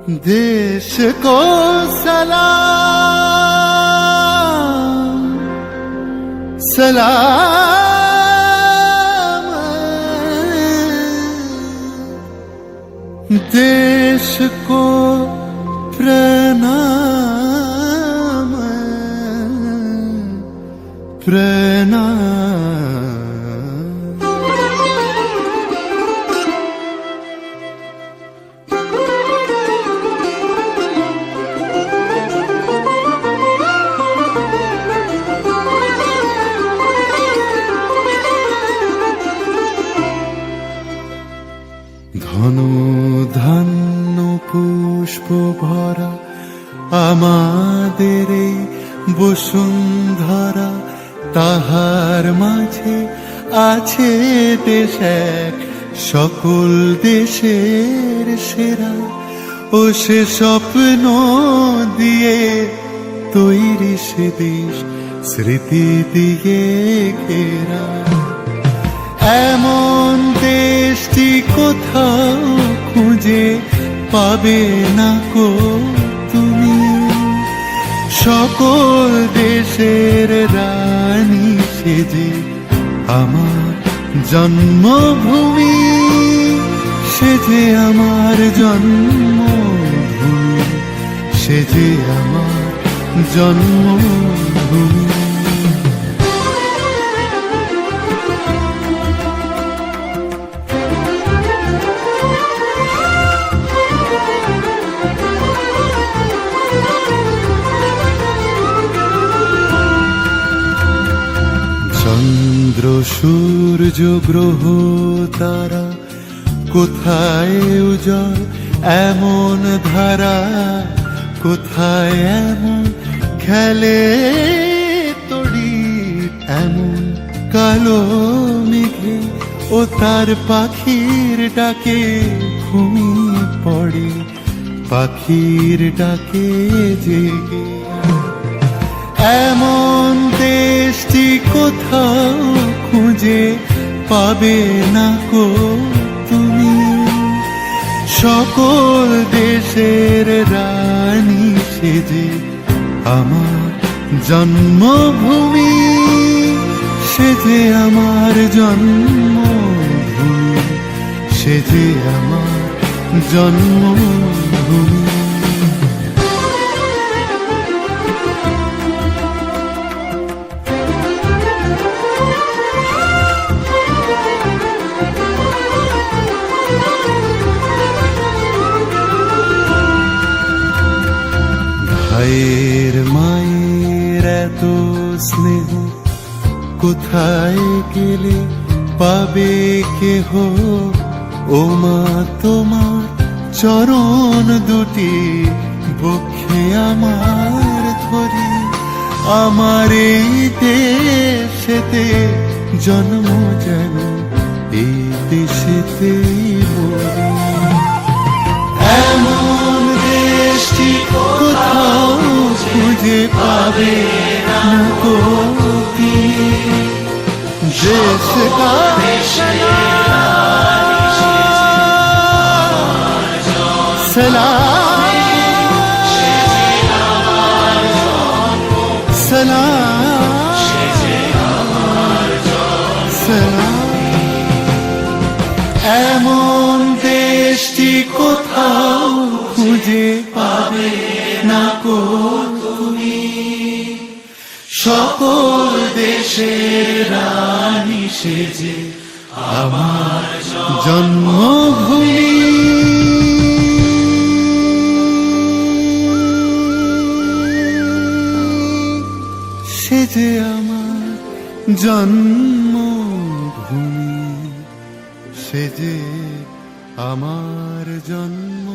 देश को सलाम सलाम, देश को प्रणाम प्रणाम। ধন ধান্য পুষ্প ভরা আমাদের এই বসুন্ধরা, তাহার মাঝে আছে দেশ এক সকল দেশের সেরা। ও সে স্বপ্ন দিয়ে তৈরি সে দেশ স্মৃতি দিয়ে ঘেরা। এমন দেশটি কোথাও খুঁজে পাবে না কো তুমি, সকল দেশের রানী সেজে আমার জন্মভূমি, সেজে আমার জন্মভূমি, সেজে আমার জন্মভূমি। চন্দ্র সূর্য গ্রহ তারা কোথায় উজ্জ্বল এমন ধারা, কোথায় এমন খেলে তড়ি, এমন কালো মেঘে ও তার পাখির ডাকে ঘুমিয়ে পড়ে, পাখির ডাকে জেগে। এমন দেশটি কোথাও খুঁজে পাবে না কো তুমি, সকল দেশের রানী সেজে আমার জন্মভূমি, সেজে আমার জন্মভূমি, সেজে আমার জন্মভূমি। ভাইয়ের মায়ের এত স্নেহ কোথায় গেলে পাবে কেহ, ও মা তোমার চরণ দুটি বক্ষে আমার ধরি, আমার এই দেশেতে জন্ম যেন এই দেশেতেই মরি। এমন দেশটি কোথাও খুঁজে পাবে না কো তুমি, দেশ কা सलाम सलाम सलाम। এমন দেশটি কোথাও খুঁজে পাবে না কো তুমি, সকল দেশের রানী সেজে আমার জন্মভূমি, সেজে আমার জন্মভূমি, সেজে আমার জন্ম।